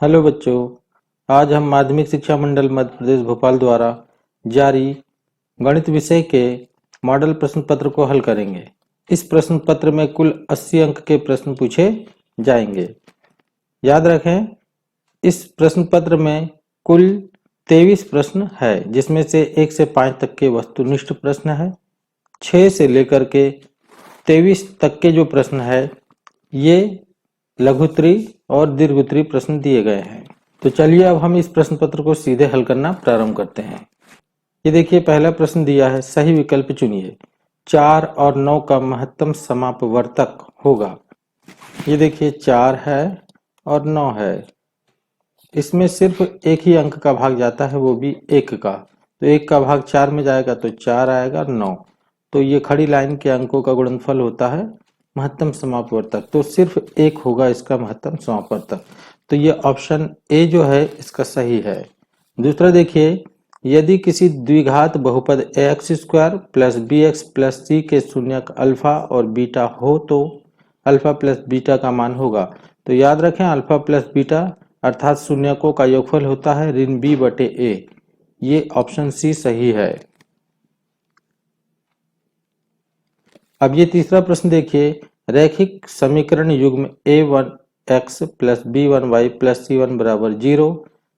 Hello बच्चों, आज हम माध्यमिक शिक्षा मंडल मध्य प्रदेश भोपाल द्वारा जारी गणित विषय के मॉडल प्रश्न पत्र को हल करेंगे। इस प्रश्न पत्र में कुल 80 अंक के प्रश्न पूछे जाएंगे। याद रखें, इस प्रश्न पत्र में कुल 23 प्रश्न है, जिसमें से 1 से 5 तक के वस्तुनिष्ठ प्रश्न है। 6 से लेकर के 23 तक के जो प्रश्न है ये लघुत्तरी और दीर्घोत्तरी प्रश्न दिए गए हैं। तो चलिए अब हम इस प्रश्न पत्र को सीधे हल करना प्रारंभ करते हैं। ये देखिए, पहला प्रश्न दिया है, सही विकल्प चुनिए। 4 और 9 का महत्तम समापवर्तक होगा। ये देखिए, 4 है और 9 है, इसमें सिर्फ एक ही अंक का भाग जाता है, वो भी 1 का। तो 1 का भाग 4 में जाएगा तो 4 आएगा, 9। तो ये खड़ी लाइन के अंकों का गुणनफल होता है महत्तम समापवर्तक। तो सिर्फ 1 होगा इसका महत्तम समापवर्तक। तो ये ऑप्शन ए जो है इसका सही है। दूसरा देखिए, यदि किसी द्विघात बहुपद ax square plus bx plus c के शून्यक अल्फा और बीटा हो तो अल्फा प्लस बीटा का मान होगा। तो याद रखें, अल्फा प्लस बीटा अर्थात शून्यकों का योगफल होता है ऋण b बटे a। ये ऑप्शन सी सही है। अब ये तीसरा प्रश्न देखिए, रैखिक समीकरण युग्म a1x plus b1y plus c1 बराबर 0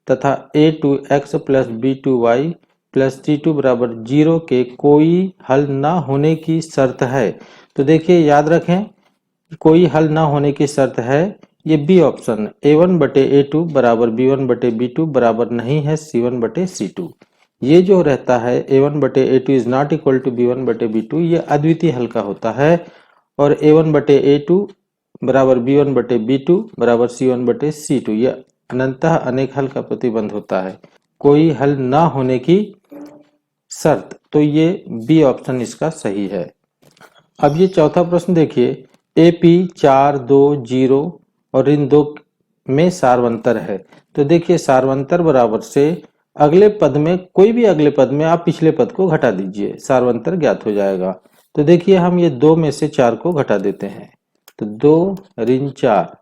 तथा a2x plus b2y plus c2 बराबर 0 के कोई हल न होने की शर्त है। तो देखिए, याद रखें, कोई हल न होने की शर्त है ये बी ऑप्शन, a1 बटे a2 बराबर b1 बटे b2 बराबर नहीं है c1 बटे c2। ये जो रहता है a1 बटे a2 is not equal to b1 बटे b2, ये अद्वितीय हल का होता है। और a1 बटे a2 बराबर b1 बटे b2 बराबर c1 बटे c2, ये अनंतः अनेक हल का प्रतिबंध होता है, कोई हल ना होने की शर्त। तो ये बी ऑप्शन इसका सही है। अब ये चौथा प्रश्न देखिए, AP 4, 2, 0 और इन 2 में सारवंतर है। तो देखिए, सारवंतर बराबर से अगले पद में, कोई भी अगले पद में आप पिछले पद को घटा दीजिए, सारवंतर ज्ञात हो जाएगा। तो देखिए, हम ये 2 में से 4 को घटा देते हैं। तो 2 ऋण 4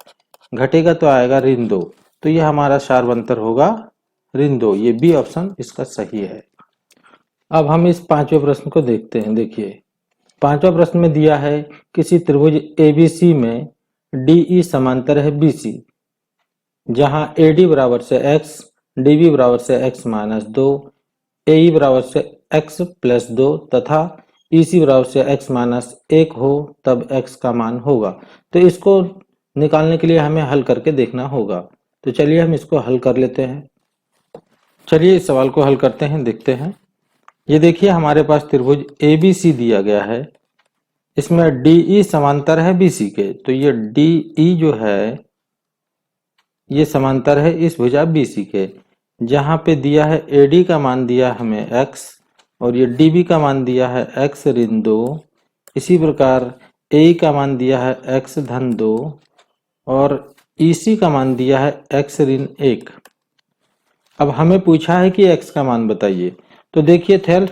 घटेगा तो आएगा ऋण 2। तो ये हमारा सारवंतर होगा ऋण 2। ये बी ऑप्शन इसका सही है। अब हम इस पांचवें प्रश्न को देखते हैं। देखिए, पांचवा प्रश्न में दिया है, किसी त्रिभुज ABC में DE समांतर है BC, जहां AD बराबर से x, DB बराबर से x माइनस 2, AE बराबर से x प्लस 2 तथा EC बराबर से x माइनस 1 हो, तब x का मान होगा। तो इसको निकालने के लिए हमें हल करके देखना होगा। तो चलिए हम इसको हल कर लेते हैं। चलिए इस सवाल को हल करते हैं, देखते हैं। ये देखिए, हमारे पास त्रिभुज ABC दिया गया है, इसमें DE समांतर है BC के। तो ये DE जो है ये समांतर है इस भुजा BC के, जहां पे दिया है AD का मान दिया हमें x और ये DB का मान दिया है x ऋण 2। इसी प्रकार AE का मान दिया है x धन 2 और EC का मान दिया है x ऋण 1। अब हमें पूछा है कि x का मान बताइए। तो देखिए, थेल्स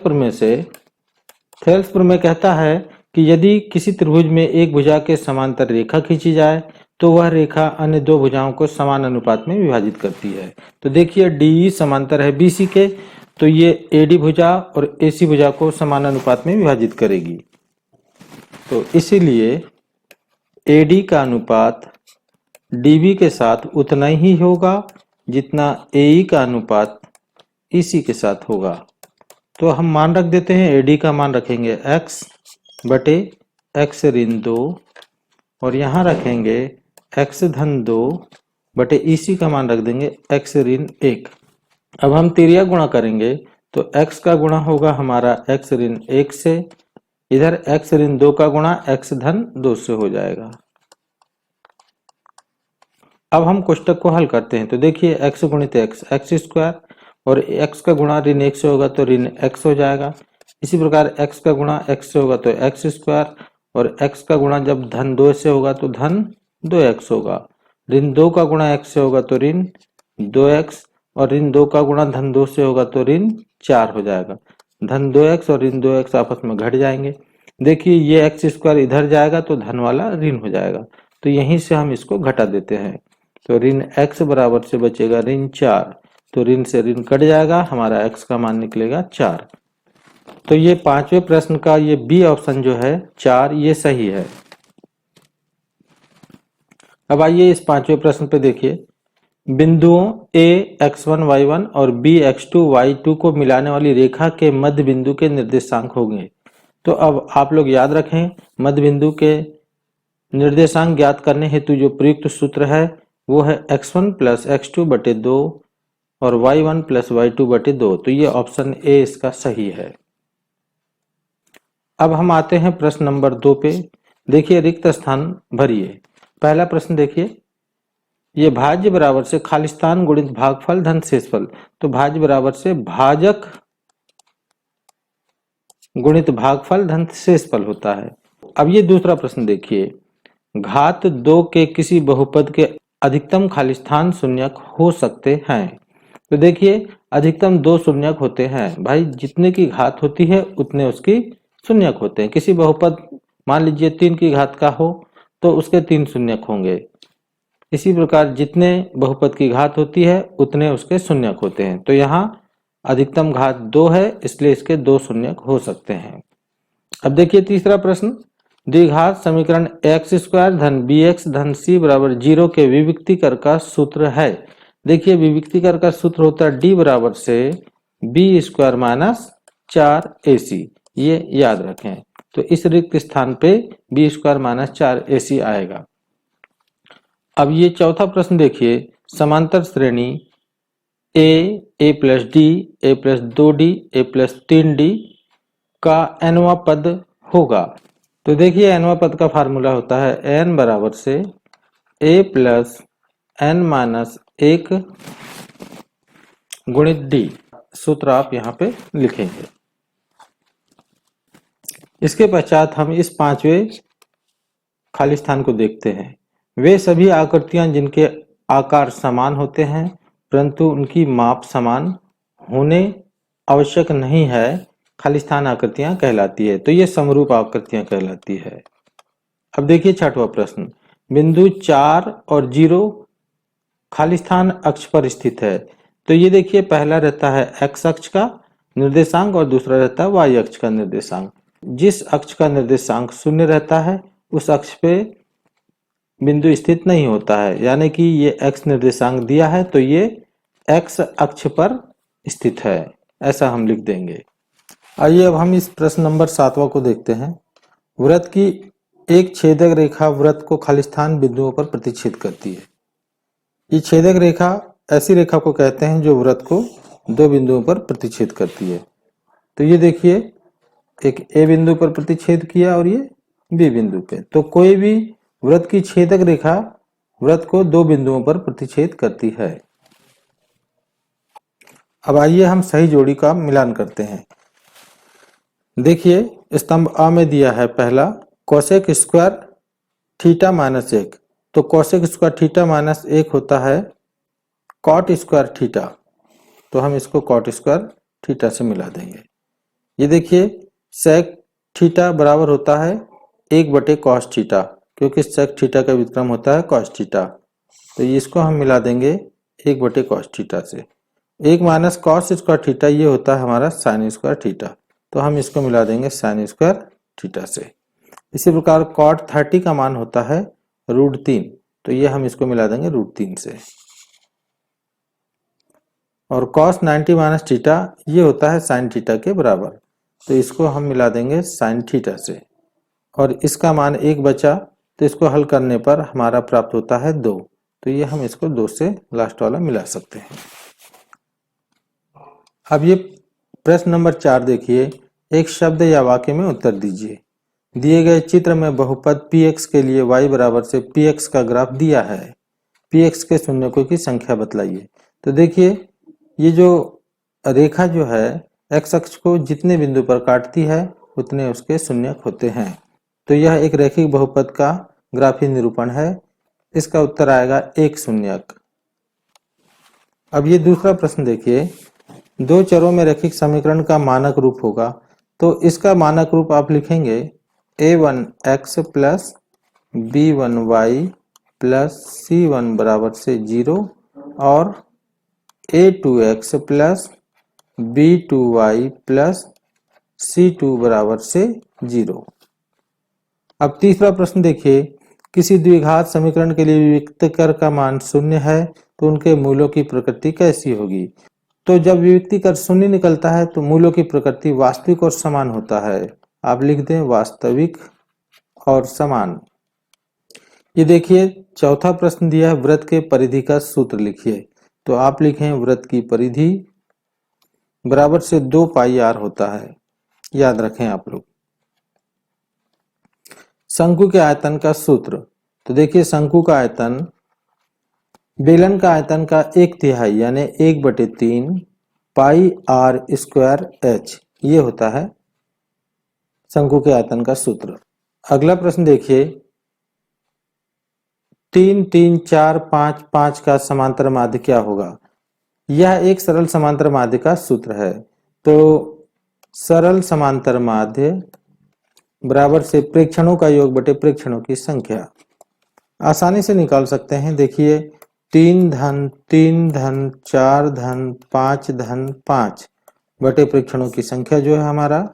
प्रमेय कहता है कि यदि किसी त्रिभुज में एक भुजा के समांतर रेखा खींची जाए तो वह रेखा अन्य 2 भुजाओं को समान अनुपात में विभाजित करती है। तो देखिए, DE समांतर है BC के, तो ये AD भुजा और AC भुजा को समान अनुपात में विभाजित करेगी। तो इसीलिए AD का अनुपात DB के साथ उतना ही होगा जितना AE का अनुपात EC के साथ होगा। तो हम मान रख देते हैं, AD का मान रखेंगे x बटे x ऋण 2 और यहाँ रखेंगे x धन 2 बटे EC का मान रख देंगे x ऋण 1। अब हम तिर्यक गुणा करेंगे तो x का गुणा होगा हमारा x ऋण 1 से, इधर x ऋण 2 का गुणा x धन 2 से हो जाएगा। अब हम कोष्टक को हल करते हैं। तो देखिए, x गुणित x स्क्वायर और x का गुणा ऋण 1 से होगा तो ऋण x हो जाएगा। इसी प्रकार x का गुणा x से होगा तो x स्क्वायर और x का गुणा जब धन 2 से होगा तो धन 2x होगा। ऋण 2 का गुणा x से होगा तो ऋण 2x और ऋण 2 का गुणा धन 2 से होगा तो ऋण 4 हो जाएगा। धन 2x और ऋण 2x आपस में घट जाएंगे। देखिए, ये x स्क्वायर इधर जाएगा तो धन वाला ऋण हो जाएगा। तो यहीं से हम इसको घटा देते हैं। तो ऋण x बराबर से बचेगा ऋण 4, तो ऋण से ऋण कट जाएगा, हमारा x का मान निकलेगा 4। तो ये पांचवें प्रश्न का ये बी ऑप्शन जो है 4, ये सही है। अब आइए इस पांचवें प्रश्न पे देखिए, बिंदुओं a x1 y1 और b x2 y2 को मिलाने वाली रेखा के मध्य बिंदु के निर्देशांक होंगे। तो अब आप लोग याद रखें, मध्य बिंदु के निर्देशांक ज्ञात करने हेतु जो प्रयुक्त सूत्र है वो है x1 प्लस x2 बटे 2 और y1 प्लस y2 बटे 2। तो ये ऑप्शन ए इसका सही है। अब हम आते हैं प्रश्न नंबर 2 पे। देखिए, रिक्त स्थान भरिए। पहला प्रश्न देखिए, ये भाज्य बराबर से खालिस्तान गुणित भागफल धन शेषफल। तो भाज्य बराबर से भाजक गुणित भागफल धन शेषफल होता है। अब ये दूसरा प्रश्न देखिए, घात 2 के किसी बहुपद के अधिकतम खालिस्तान शून्यक हो सकते हैं। तो देखिए, अधिकतम 2 शून्यक होते हैं भाई, जितने की घात होती है उतने उसकी शून्यक होते हैं। किसी बहुपद मान लीजिए 3 की घात का हो तो उसके 3 शून्यक होंगे। इसी प्रकार जितने बहुपद की घात होती है उतने उसके शून्यक होते हैं। तो यहाँ अधिकतम घात 2 है, इसलिए इसके 2 शून्यक हो सकते हैं। अब देखिए तीसरा प्रश्न, द्विघात समीकरण एक्स स्क्वायर धन बी एक्स धन सी बराबर 0 के विविक्तीकर का सूत्र है। देखिए, विविक्तीकर का सूत्र होता है डी बराबर से बी स्क्वायर माइनस 4ac, ये याद रखें। तो इस रिक्त स्थान पे बी स्क्वायर माइनस 4ac आएगा। अब ये चौथा प्रश्न देखिए, समांतर श्रेणी a plus D, a plus 2d, a plus 3d का nवां पद होगा। तो देखिए, nवां पद का फार्मूला होता है n बराबर से a प्लस n माइनस 1 गुणित d। सूत्र आप यहाँ पे लिखेंगे। इसके पश्चात हम इस पांचवें खाली स्थान को देखते हैं। वे सभी आकृतियां जिनके आकार समान होते हैं परंतु उनकी माप समान होने आवश्यक नहीं है, खाली स्थान आकृतियां कहलाती है। तो ये समरूप आकृतियां कहलाती है। अब देखिए छठवां प्रश्न, बिंदु 4 और 0 खाली स्थान अक्ष पर स्थित है। तो ये देखिए, पहला रहता है x अक्ष का निर्देशांक और दूसरा रहता है y अक्ष का निर्देशांक। जिस अक्ष का निर्देशांक 0 रहता है उस अक्ष पे बिंदु स्थित नहीं होता है, यानी कि ये x निर्देशांक दिया है तो ये x अक्ष पर स्थित है, ऐसा हम लिख देंगे। आइए अब हम इस प्रश्न नंबर 7वां को देखते हैं। वृत्त की एक छेदक रेखा वृत्त को खालिस्तान बिंदुओं पर प्रतिच्छेद करती है। ये छेदक रेखा ऐसी रेखा को कहते हैं जो वृत्त को 2 बिंदुओं पर प्रतिच्छेद करती है। तो ये देखिए, एक ए बिंदु पर प्रतिच्छेद किया और ये बी बिंदु पे। तो कोई भी वृत्त की छेदक रेखा वृत्त को 2 बिंदुओं पर प्रतिच्छेद करती है। अब आइए हम सही जोड़ी का मिलान करते हैं। देखिए, स्तंभ आ में दिया है पहला कोसेक स्क्वायर थीटा माइनस 1। तो कोसेक स्क्वायर थीटा माइनस 1 होता है कॉट स्क्वायर थीटा। तो हम इसको कॉट स्क्वायर थीटा से मिला देंगे। ये देखिए, सेक थीटा बराबर होता है 1 बटे कॉस थीटा, क्योंकि सेक थीटा का व्युत्क्रम होता है कॉस थीटा। तो इसको हम मिला देंगे 1 बटे कॉस थीटा से। 1 माइनस कॉस स्क्वायर थीटा ये होता है हमारा साइन स्क्वायर थीटा। तो हम इसको मिला देंगे साइन स्क्वायर थीटा से। इसी प्रकार कॉट 30 का मान होता है √3। तो ये हम इसको मिला देंगे √3 से। और कॉस 90 माइनस थीटा ये होता है साइन थीटा के बराबर। तो इसको हम मिला देंगे साइन थीटा से। और इसका मान 1 बचा, तो इसको हल करने पर हमारा प्राप्त होता है 2। तो ये हम इसको 2 से लास्ट वाला मिला सकते हैं। अब ये प्रश्न नंबर 4 देखिए, एक शब्द या वाक्य में उत्तर दीजिए। दिए गए चित्र में बहुपद px के लिए y बराबर से px का ग्राफ दिया है। px के शून्यकों की संख्या बतलाइए। तो देखिए, ये जो रेखा जो है x अक्ष को जितने बिंदु पर काटती है उतने उसके शून्यक होते हैं। तो यह एक रैखिक बहुपद का ग्राफीय निरूपण है। इसका उत्तर आएगा 1 शून्यक। अब ये दूसरा प्रश्न देखिए, 2 चरों में रैखिक समीकरण का मानक रूप होगा। तो इसका मानक रूप आप लिखेंगे a1x plus b1y plus C1 बराबर से 0 और A2x plus B2y plus C2 बराबर से 0। अब तीसरा प्रश्न देखिए, किसी द्विघात समीकरण के लिए विविक्तकर का मान 0 है तो उनके मूलों की प्रकृति कैसी होगी। तो जब विविक्तिकर 0 निकलता है तो मूलों की प्रकृति वास्तविक और समान होता है। आप लिख दें वास्तविक और समान। ये देखिए चौथा प्रश्न दिया है, वृत्त के परिधि का सूत्र लिखिए। तो आप लिखें वृत्त की परिधि बराबर से 2 पाई आर होता है, याद रखें आप लोग। शंकु के आयतन का सूत्र, तो देखिए शंकु का आयतन बेलन का आयतन का 1/3 यानी 1/3 पाई आर स्क्वायर एच, ये होता है शंकु के आयतन का सूत्र। अगला प्रश्न देखिए, 3 3 4 5 5 का समांतर माध्य क्या होगा। यह एक सरल समांतर माध्य का सूत्र है। तो सरल समांतर माध्य बराबर से प्रेक्षणों का योग बटे प्रेक्षणों की संख्या, आसानी से निकाल सकते हैं। देखिए 3 धन 3 धन 4 धन 5 धन 5 बटे प्रेक्षणों की संख्या जो है हमारा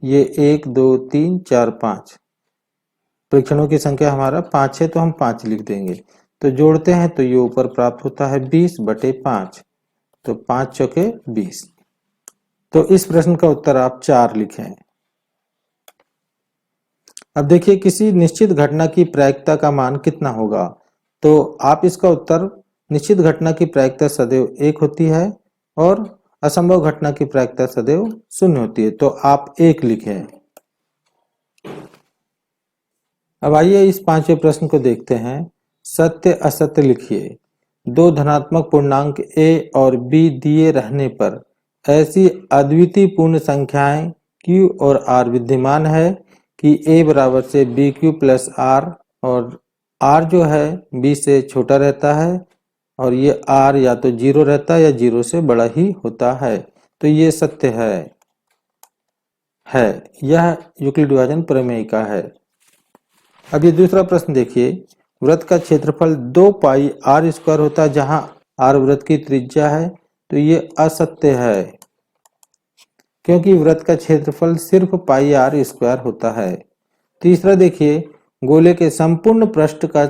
ये 1 2 3 4 5, प्रेक्षणों की संख्या हमारा 5 है तो हम 5 लिख देंगे। तो जोड़ते हैं तो ये ऊपर प्राप्त होता है 20/5, तो 5 चौके 20। तो इस प्रश्न का उत्तर आप 4 लिखें। अब देखिए किसी निश्चित घटना की प्रायिकता का मान कितना होगा। तो आप इसका उत्तर, निश्चित घटना की प्रायिकता सदैव 1 होती है और असंभव घटना की प्रायिकता सदैव 0 होती है, तो आप 1 लिखें। अब आइए इस 5वें प्रश्न को देखते हैं। सत्य असत्य लिखिए। 2 धनात्मक पूर्णांक a और b दिए रहने पर ऐसी अद्वितीय पूर्ण संख्याएं q और r विद्यमान है कि a बराबर से bq प्लस r और r जो है b से छोटा रहता है और ये r या तो 0 रहता है या 0 से बड़ा ही होता है। तो ये सत्य है। यह यूक्लिड विभाजन प्रमेय का है। अब ये दूसरा प्रश्न देखिए, वृत्त का क्षेत्रफल 2 पाई आर स्क्वायर होता है जहां आर वृत्त की त्रिज्या है। तो ये असत्य है क्योंकि वृत्त का क्षेत्रफल सिर्फ पाई आर स्क्वायर होता है। तीसरा देखिए, गोले के संपूर्ण पृष्ठ का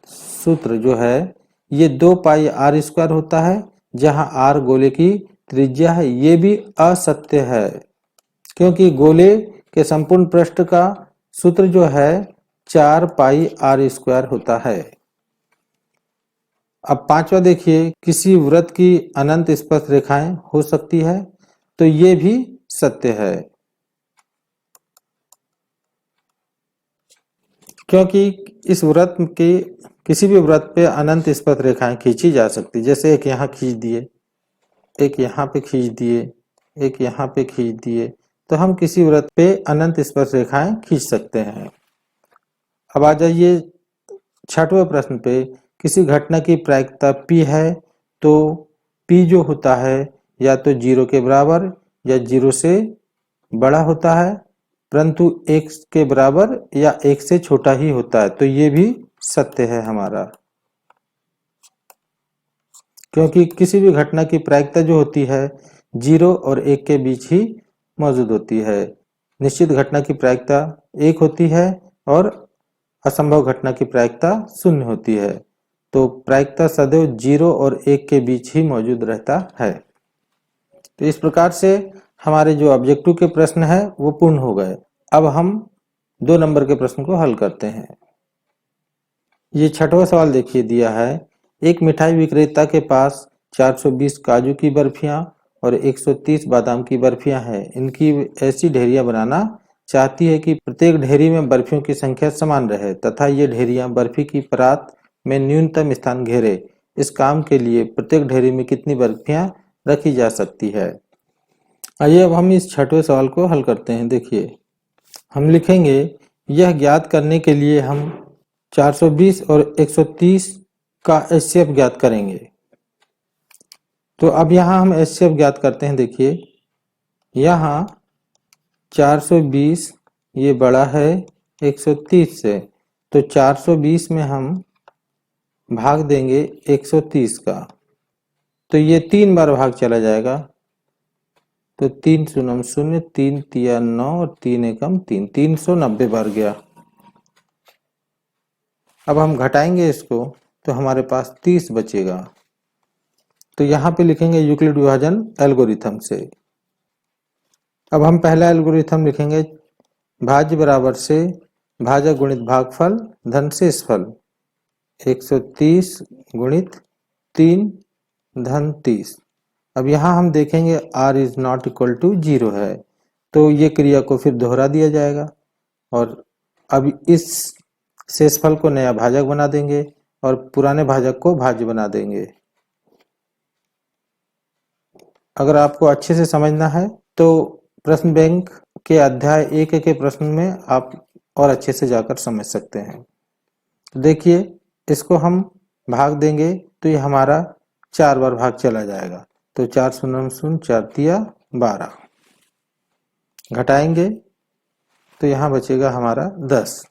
सूत्र जो है ये 2 पाई आर स्क्वायर होता है जहां आर गोले की त्रिज्या है। ये भी असत्य है क्योंकि गोले के संपूर्ण पृष्ठ का सूत्र जो है 4 पाई आर स्क्वायर होता है। अब 5वां देखिए, किसी वृत्त की अनंत स्पर्श रेखाएं हो सकती है। तो ये भी सत्य है क्योंकि इस वृत्त के किसी भी वृत्त पे अनंत स्पर्श रेखाएं खींची जा सकती, जैसे एक यहाँ खींच दिए, एक यहाँ पे खींच दिए, एक यहाँ पे खींच दिए, तो हम किसी वृत्त पे अनंत स्पर्श रेखाएं खींच सकते हैं। अब आ जाइए 6वें प्रश्न पे, किसी घटना की प्रायिकता P है तो P जो होता है या तो 0 के बराबर या 0 से बड़ा होता है, परंतु 1 के बराबर या 1 से छोटा ही होता है। तो ये भी सत्य है हमारा, क्योंकि किसी भी घटना की प्रायिकता जो होती है 0 और 1 के बीच ही मौजूद होती है। निश्चित घटना की प्रायिकता 1 होती है और असंभव घटना की प्रायिकता 0 होती है। तो प्रायिकता सदैव 0 और 1 के बीच ही मौजूद रहता है। तो इस प्रकार से हमारे जो ऑब्जेक्टिव के प्रश्न है वो पूर्ण हो गए। अब हम 2 नंबर के प्रश्न को हल करते हैं। ये 6वां सवाल देखिए दिया है, एक मिठाई विक्रेता के पास 420 काजू की बर्फियां और 130 बादाम की बर्फियां हैं। इनकी ऐसी ढेरियां बनाना चाहती है कि प्रत्येक ढेरी में बर्फियों की संख्या समान रहे तथा ये ढेरियां बर्फी की परात में न्यूनतम स्थान घेरे। इस काम के लिए प्रत्येक ढेरी में कितनी बर्फियां रखी जा सकती है। आइए अब हम इस 6वें सवाल को हल करते हैं। देखिए हम लिखेंगे, यह ज्ञात करने के लिए हम 420 और 130 का एचसीएफ ज्ञात करेंगे। तो अब यहाँ हम एचसीएफ ज्ञात करते हैं। देखिए यहाँ 420 ये बड़ा है 130 से, तो 420 में हम भाग देंगे 130 का, तो ये 3 बार भाग चला जाएगा। तो 3 शून्य शून्य, 3 तिया 9 और 3 एकम 3, 390 बार गया। अब हम घटाएंगे इसको तो हमारे पास 30 बचेगा। तो यहाँ पे लिखेंगे यूक्लिड विभाजन एल्गोरिथम से। अब हम पहला एल्गोरिथम लिखेंगे, भाज्य बराबर से भाजक गुणित भागफल धन शेषफल, 130 गुणित 3 धन 30। अब यहाँ हम देखेंगे r is not equal to 0 है, तो ये क्रिया को फिर दोहरा दिया जाएगा और अब इस शेषफल को नया भाजक बना देंगे और पुराने भाजक को भाज्य बना देंगे। अगर आपको अच्छे से समझना है तो प्रश्न बैंक के अध्याय 1 के प्रश्न में आप और अच्छे से जाकर समझ सकते हैं। देखिए, इसको हम भाग देंगे तो ये हमारा 4 बार भाग चला जाएगा। तो 4 शून्य शून्य, 4 तिया 12। घटाएंगे तो यहाँ बचेगा हमारा 10।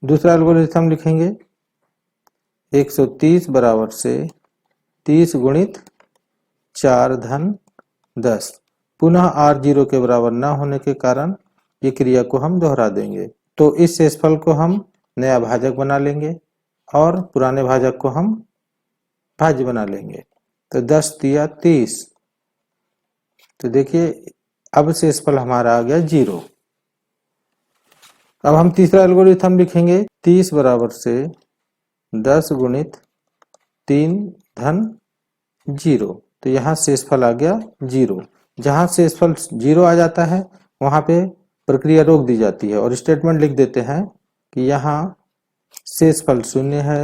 दूसरा एल्गोरिथम लिखेंगे, 130 बराबर से 30 गुणित 4 धन 10। पुनः r 0 के बराबर न होने के कारण ये क्रिया को हम दोहरा देंगे। तो इस शेषफल को हम नया भाजक बना लेंगे और पुराने भाजक को हम भाज्य बना लेंगे। तो 10 तिया 30। तो देखिए अब शेषफल हमारा आ गया 0। अब हम तीसरा एल्गोरिथम लिखेंगे, 30 बराबर से 10 गुणित 3 धन 0। तो यहाँ शेषफल आ गया 0। जहाँ शेषफल 0 आ जाता है वहाँ पे प्रक्रिया रोक दी जाती है और स्टेटमेंट लिख देते हैं कि यहाँ शेषफल 0 है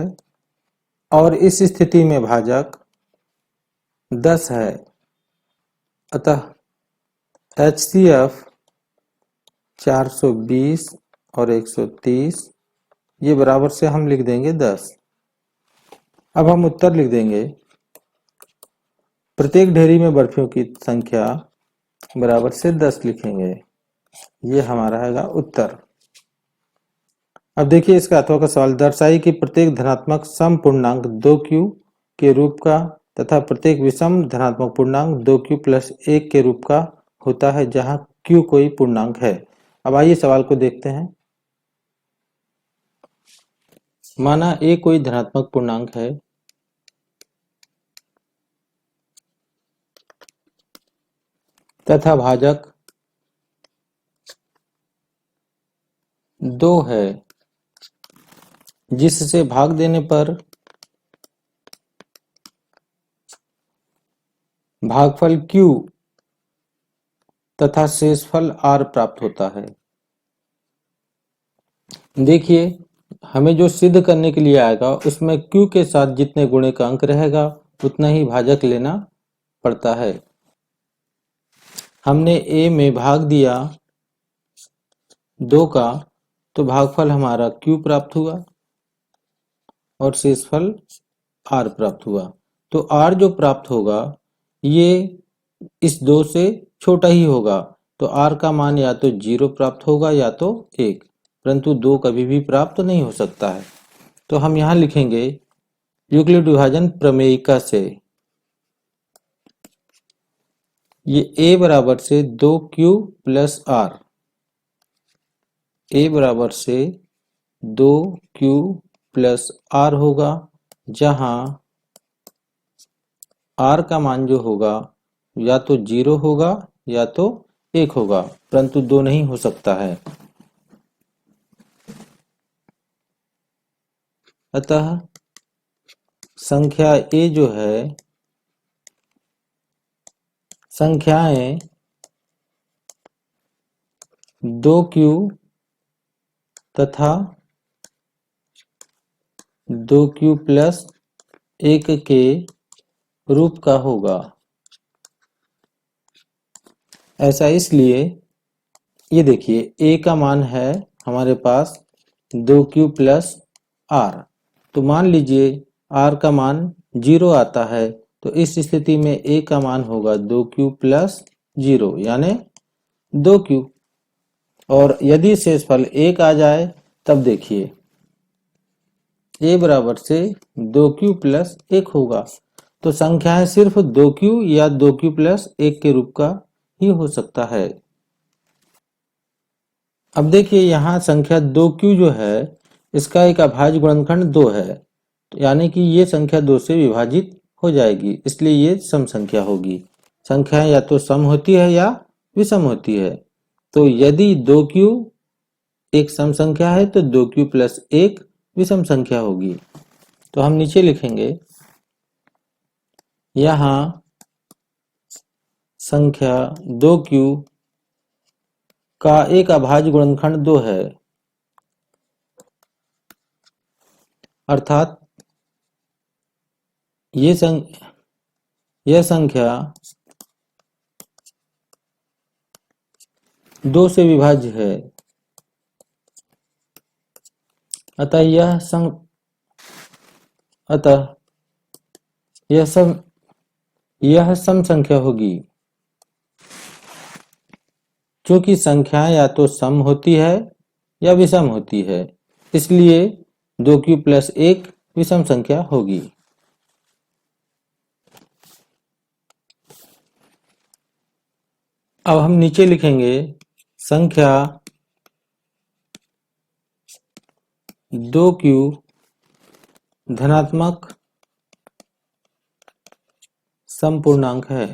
और इस स्थिति में भाजक 10 है। अतः HCF 420 और 130 ये बराबर से हम लिख देंगे 10। अब हम उत्तर लिख देंगे, प्रत्येक ढेरी में बर्फियों की संख्या बराबर से 10 लिखेंगे। ये हमारा हैगा उत्तर। अब देखिए इसका अथवा का सवाल, दर्शाइए कि प्रत्येक धनात्मक सम पूर्णांक 2q के रूप का तथा प्रत्येक विषम धनात्मक पूर्णांक 2q प्लस 1 के रूप का होता है जहां q कोई पूर्णांक है। अब आइए सवाल को देखते हैं। माना a कोई धनात्मक पूर्णांक है तथा भाजक 2 है, जिससे भाग देने पर भागफल q तथा शेषफल r प्राप्त होता है। देखिए हमें जो सिद्ध करने के लिए आएगा उसमें q के साथ जितने गुणे का अंक रहेगा उतना ही भाजक लेना पड़ता है। हमने a में भाग दिया 2 का, तो भागफल हमारा q प्राप्त हुआ और शेषफल r प्राप्त हुआ। तो r जो प्राप्त होगा ये इस 2 से छोटा ही होगा, तो r का मान या तो 0 प्राप्त होगा या तो 1, परंतु 2 कभी भी प्राप्त नहीं हो सकता है। तो हम यहाँ लिखेंगे यूक्लिड विभाजन प्रमेयिका से, ये a बराबर से 2q प्लस r, a बराबर से 2q प्लस r होगा, जहां r का मान जो होगा या तो 0 होगा या तो 1 होगा, परंतु 2 नहीं हो सकता है। अतः संख्या a जो है, संख्याएं 2q तथा 2q प्लस 1 के रूप का होगा। ऐसा इसलिए, ये देखिए a का मान है हमारे पास 2q प्लस r, तो मान लीजिए r का मान 0 आता है, तो इस स्थिति में a का मान होगा 2q प्लस 0 यानी 2q। और यदि शेषफल 1 आ जाए तब देखिए a बराबर से 2q प्लस 1 होगा। तो संख्याएं सिर्फ 2q या 2q प्लस 1 के रूप का ही हो सकता है। अब देखिए यहाँ संख्या 2q जो है इसका एक अभाज्य गुणनखंड 2 है, यानी कि ये संख्या 2 से विभाजित हो जाएगी, इसलिए ये सम संख्या होगी। संख्याएं या तो सम होती है या विषम होती है। तो यदि 2q एक सम संख्या है तो 2q प्लस 1 विषम संख्या होगी। तो हम नीचे लिखेंगे यहाँ संख्या 2q का एक अभाज्य गुणनखंड 2 है, अर्थात यह संख्या 2 से विभाज्य है। अतः यह सम संख्या होगी। क्योंकि संख्याएं या तो सम होती है या विषम होती है, इसलिए 2q प्लस 1 विषम संख्या होगी। अब हम नीचे लिखेंगे संख्या 2q धनात्मक समपूर्णांक है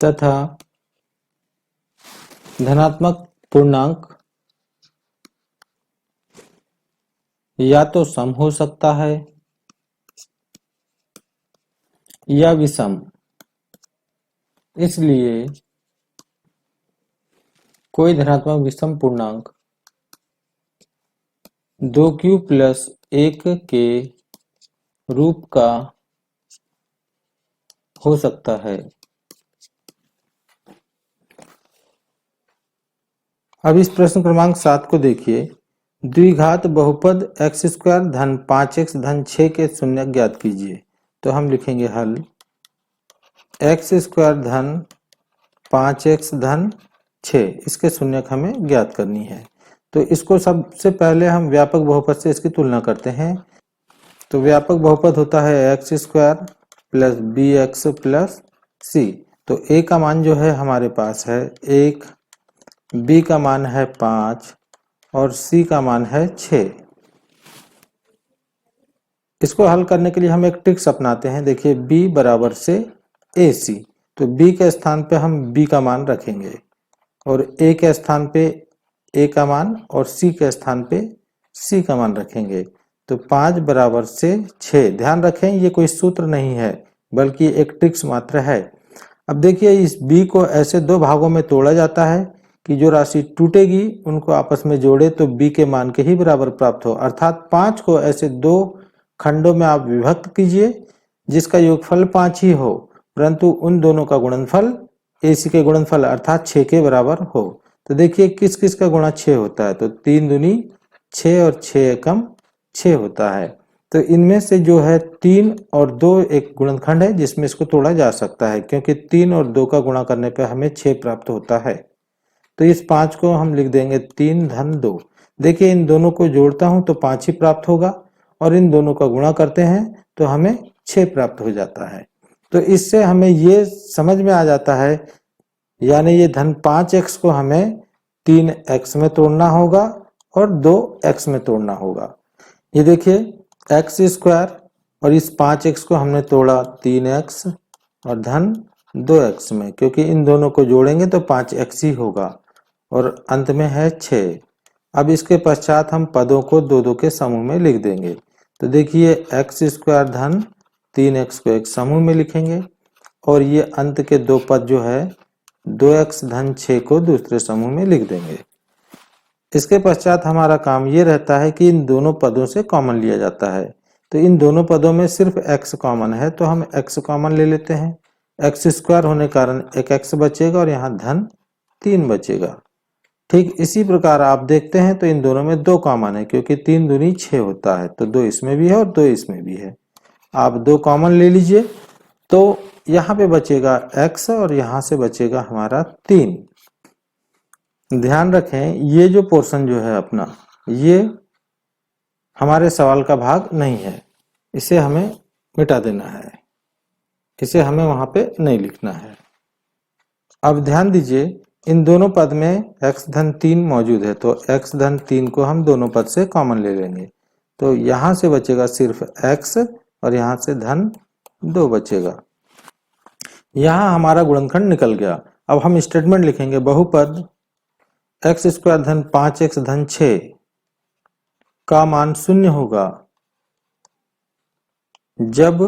तथा धनात्मक पूर्णांक या तो सम हो सकता है या विषम, इसलिए कोई धनात्मक विषम पूर्णांक 2q प्लस 1 के रूप का हो सकता है। अब इस प्रश्न क्रमांक 7 को देखिए। द्विघात बहुपद x स्क्वायर धन 5x धन 6 के शून्य ज्ञात कीजिए। तो हम लिखेंगे हल x स्क्वायर धन 5x धन 6 इसके शून्यक हमें ज्ञात करनी है। तो इसको सबसे पहले हम व्यापक बहुपद से इसकी तुलना करते हैं। तो व्यापक बहुपद होता है x square plus b x plus c. तो a का मान जो है हमारे पास है 1, b का मान है 5 और c का मान है 6। इसको हल करने के लिए हम एक ट्रिक्स अपनाते हैं। देखिए b बराबर से ac, तो b के स्थान पे हम b का मान रखेंगे और a के स्थान पे a का मान और c के स्थान पे c का मान रखेंगे। तो 5 बराबर से 6। ध्यान रखें ये कोई सूत्र नहीं है बल्कि एक ट्रिक्स मात्र है। अब देखिए इस b को ऐसे दो भागों में तोड़ा जाता है कि जो राशि टूटेगी उनको आपस में जोड़े तो b के मान के ही बराबर प्राप्त हो। अर्थात 5 को ऐसे दो खंडों में आप विभक्त कीजिए जिसका योगफल 5 ही हो, परंतु उन दोनों का गुणनफल AC के गुणनफल अर्थात 6 के बराबर हो। तो देखिए किस किस का गुणा 6 होता है। तो 3 दूनी 6 और 6 एकम 6 होता है। तो इनमें से जो है 3 और 2 एक गुणनखंड है जिसमें इसको तोड़ा जा सकता है, क्योंकि 3 और 2 का गुणा करने पर हमें 6 प्राप्त होता है। तो इस 5 को हम लिख देंगे 3 धन 2। देखिए इन दोनों को जोड़ता हूं तो 5 ही प्राप्त होगा और इन दोनों का गुणा करते हैं तो हमें 6 प्राप्त हो जाता है। तो इससे हमें ये समझ में आ जाता है, यानी ये धन 5x को हमें 3x में तोड़ना होगा और 2x में तोड़ना होगा। ये देखिए x स्क्वायर और इस 5x को हमने तोड़ा 3x और धन 2x में, क्योंकि इन दोनों को जोड़ेंगे तो 5x ही होगा और अंत में है 6। अब इसके पश्चात हम पदों को 2-2 के समूह में लिख देंगे। तो देखिए x स्क्वायर धन 3x को एक समूह में लिखेंगे और ये अंत के दो पद जो है 2x धन 6 को दूसरे समूह में लिख देंगे। इसके पश्चात हमारा काम ये रहता है कि इन दोनों पदों से कॉमन लिया जाता है। तो इन दोनों पदों में सिर्फ x कॉमन है तो हम x कॉमन ले लेते हैं। x स्क्वायर होने कारण एक x बचेगा और यहाँ धन 3 बचेगा। ठीक इसी प्रकार आप देखते हैं तो इन दोनों में 2 कॉमन है, क्योंकि 3 दूनी 6 होता है, तो 2 इसमें भी है और 2 इसमें भी है। आप 2 कॉमन ले लीजिए तो यहाँ पे बचेगा x और यहाँ से बचेगा हमारा 3। ध्यान रखें ये जो पोर्शन जो है अपना ये हमारे सवाल का भाग नहीं है, इसे हमें मिटा देना है, इसे हमें वहां पे नहीं लिखना है। अब ध्यान दीजिए, इन दोनों पद में x धन 3 मौजूद है, तो x धन 3 को हम दोनों पद से कॉमन ले लेंगे, तो यहां से बचेगा सिर्फ x और यहां से धन 2 बचेगा। यहां हमारा गुणनखंड निकल गया। अब हम स्टेटमेंट लिखेंगे, बहुपद x स्क्वायर धन 5x धन 6 का मान शून्य होगा जब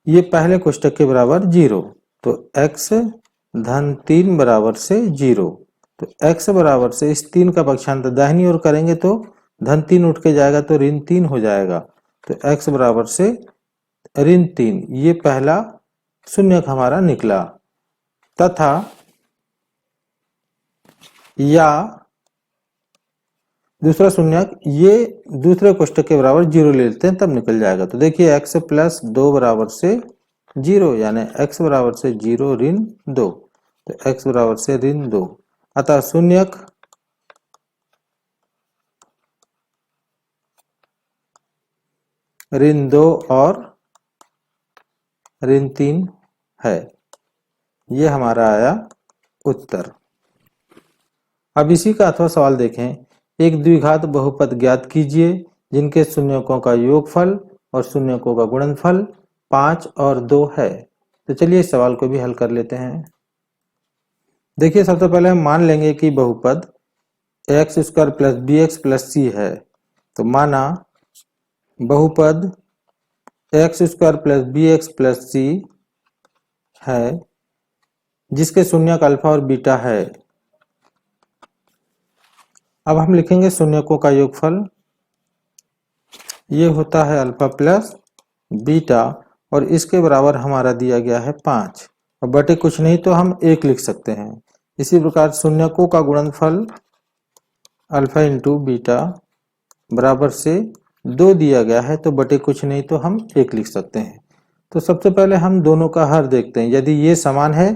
ये पहले कोष्टक के बराबर 0, तो x धन 3 बराबर से 0, तो x बराबर से इस 3 का पक्षांतर दाहिनी ओर करेंगे तो धन 3 उठ के जाएगा तो ऋण 3 हो जाएगा, तो x बराबर से ऋण 3, ये पहला शून्यक हमारा निकला। तथा या दूसरा शून्यक ये दूसरे कोष्टक के बराबर 0 ले लेते हैं तब निकल जाएगा, तो देखिए x प्लस 2 बराबर से 0, यानी x बराबर से 0 ऋण 2, तो x बराबर से ऋण 2, अतः शून्यक ऋण 2 और ऋण 3 है। ये हमारा आया उत्तर। अब इसी का अथवा सवाल देखें, एक द्विघात बहुपद ज्ञात कीजिए जिनके शून्यकों का योगफल और शून्यकों का गुणनफल 5 और 2 है। तो चलिए इस सवाल को भी हल कर लेते हैं। देखिए, सबसे पहले हम मान लेंगे कि बहुपद x square plus b x plus c है, तो माना बहुपद x square plus b x plus c है जिसके शून्यक अल्फा और बीटा है। अब हम लिखेंगे शून्यकों का योगफल, ये होता है अल्फा प्लस बीटा, और इसके बराबर हमारा दिया गया है 5, और बटे कुछ नहीं तो हम 1 लिख सकते हैं। इसी प्रकार शून्यकों का गुणनफल अल्फा इंटू बीटा बराबर से 2 दिया गया है, तो बटे कुछ नहीं तो हम 1 लिख सकते हैं। तो सबसे पहले हम दोनों का हर देखते हैं, यदि ये समान है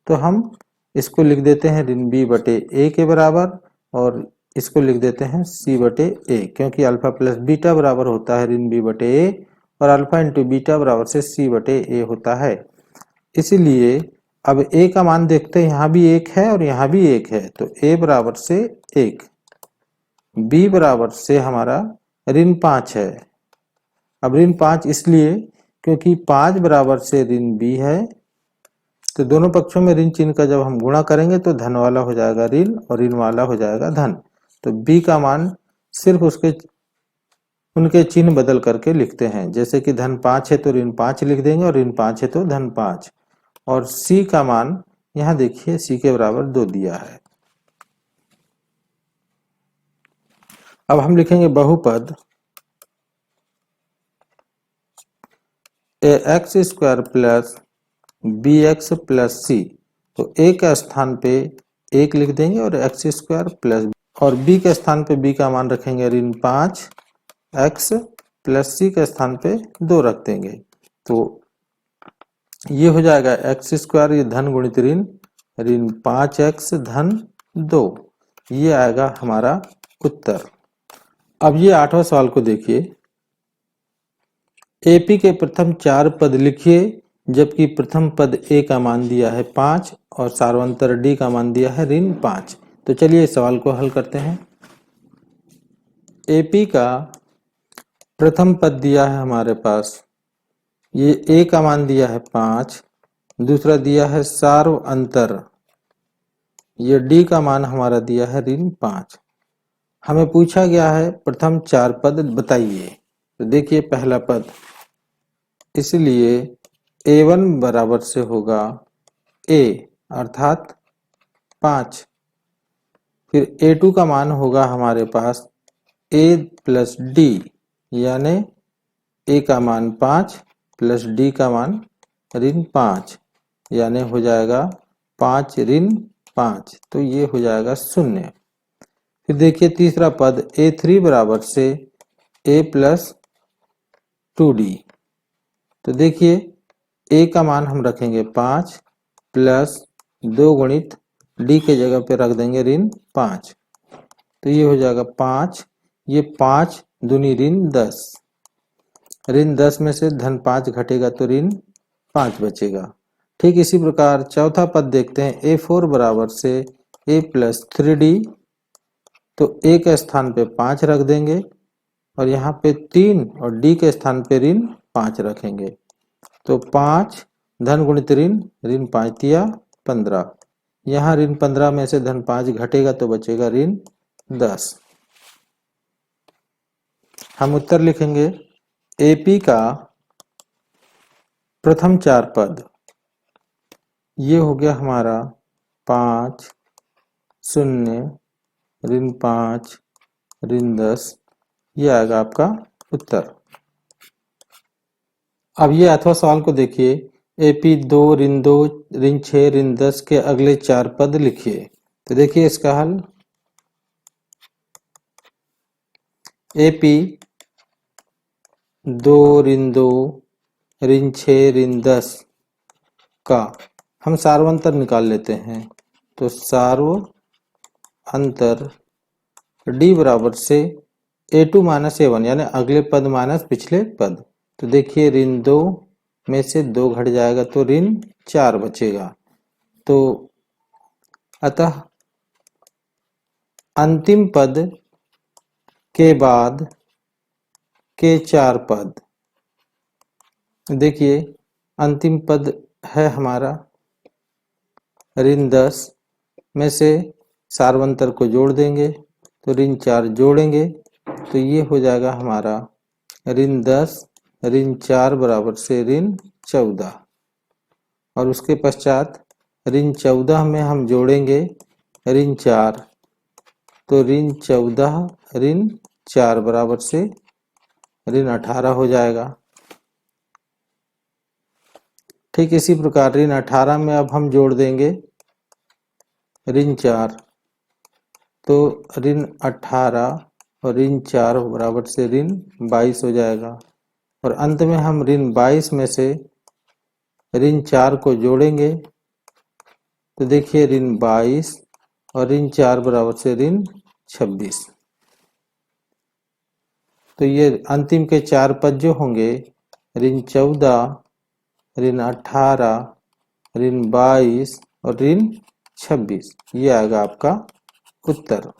तो हम इसको लिख देते हैं ऋण b बटे a के बराबर, और इसको लिख देते हैं c बटे a, क्योंकि अल्फा प्लस बीटा बराबर होता है ऋण b बटे a, और अल्फा इंटू बीटा बराबर से c बटे a होता है। इसीलिए अब a का मान देखते हैं, यहाँ भी 1 है और यहाँ भी 1 है, तो a बराबर से 1, b बराबर से हमारा ऋण 5 है। अब ऋण 5 इसलिए क्योंकि 5 बराबर से ऋण b है, तो दोनों पक्षों में ऋण चिन्ह का जब हम गुणा करेंगे तो धन वाला हो जाएगा ऋण और ऋण वाला हो जाएगा धन, तो b का मान सिर्फ उनके चिन्ह बदल करके लिखते हैं, जैसे कि धन 5 है तो ऋण 5 लिख देंगे और ऋण 5 है तो धन 5, और c का मान यहाँ देखिए c के बराबर 2 दिया है। अब हम लिखेंगे बहुपद x square plus b x plus c, तो a के स्थान पे 1 लिख देंगे और एक्स स्क्वायर प्लस, और b के स्थान पे b का मान रखेंगे ऋण 5, x प्लस c के स्थान पे 2 रख देंगे, तो ये हो जाएगा एक्स स्क्वायर, ये धन गुणित ऋण, ऋण 5x धन 2, ये आएगा हमारा उत्तर। अब ये 8वां सवाल को देखिए, AP के प्रथम 4 पद लिखिए जबकि प्रथम पद A का मान दिया है 5 और सार्वंतर D का मान दिया है ऋण 5। तो चलिए इस सवाल को हल करते हैं। AP का प्रथम पद दिया है हमारे पास, ये A का मान दिया है 5, दूसरा दिया है सार्वंतर, ये D का मान हमारा दिया है ऋण 5। हमें पूछा गया है प्रथम 4 पद बताइए, तो देखिए पहला पद, इसलिए A1 बराबर से होगा A अर्थात 5, फिर A2 का मान होगा हमारे पास A प्लस D, यानी A का मान 5 प्लस D का मान ऋण 5, यानी हो जाएगा 5 ऋण 5, तो ये हो जाएगा 0। फिर देखिए तीसरा पद A3 बराबर से A प्लस 2D, तो देखिए A का मान हम रखेंगे 5 प्लस 2 गुणित D के जगह पे रख देंगे ऋण 5, तो ये हो जाएगा 5, ये 5 दूनी ऋण 10। ऋण 10 में से धन 5 घटेगा तो ऋण 5 बचेगा। ठीक इसी प्रकार चौथा पद देखते हैं, A4 बराबर से A प्लस 3D, तो A के स्थान पे 5 रख देंगे और यहाँ पे 3 और D के स्थान पे ऋण 5 रखेंगे। तो 5 धन गुणित ऋण, ऋण 5 तिया 15। यहाँ ऋण 15 में से धन 5 घटेगा तो बचेगा ऋण 10। हम उत्तर लिखेंगे, AP का प्रथम 4 पद, ये हो गया हमारा 5, 0, ऋण 5, ऋण 10, ये आएगा आपका उत्तर। अब ये अथवा सवाल को देखिए, AP 2, ऋण 2, ऋण 6, ऋण 10 के अगले 4 पद लिखिए। तो देखिए इसका हल, AP 2, ऋण 2, ऋण 6, ऋण 10 का हम सार्वंतर निकाल लेते हैं। तो सार्व अंतर D बराबर से A2 माइनस A1, यानी अगले पद माइनस पिछले पद। तो देखिए ऋण 2 में से 2 घट जाएगा तो ऋण 4 बचेगा। तो अतः अंतिम पद के बाद के 4 पद, देखिए अंतिम पद है हमारा ऋण 10 में से सार्वंतर को जोड़ देंगे तो ऋण 4 जोड़ेंगे तो ये हो जाएगा हमारा ऋण 10, ऋण 4 बराबर से ऋण 14। और उसके पश्चात ऋण 14 में हम जोड़ेंगे ऋण 4, तो ऋण 14 ऋण 4 बराबर से ऋण 18 हो जाएगा। ठीक इसी प्रकार ऋण 18 में अब हम जोड़ देंगे ऋण 4, तो ऋण 18 और ऋण 4 बराबर से ऋण 22 हो जाएगा। और अंत में हम ऋण 22 में से ऋण 4 को जोड़ेंगे तो देखिए ऋण 22 और ऋण 4 बराबर से ऋण 26। तो ये अंतिम के 4 पद जो होंगे, ऋण 14, ऋण 18, ऋण 22 और ऋण 26, ये आएगा आपका उत्तर।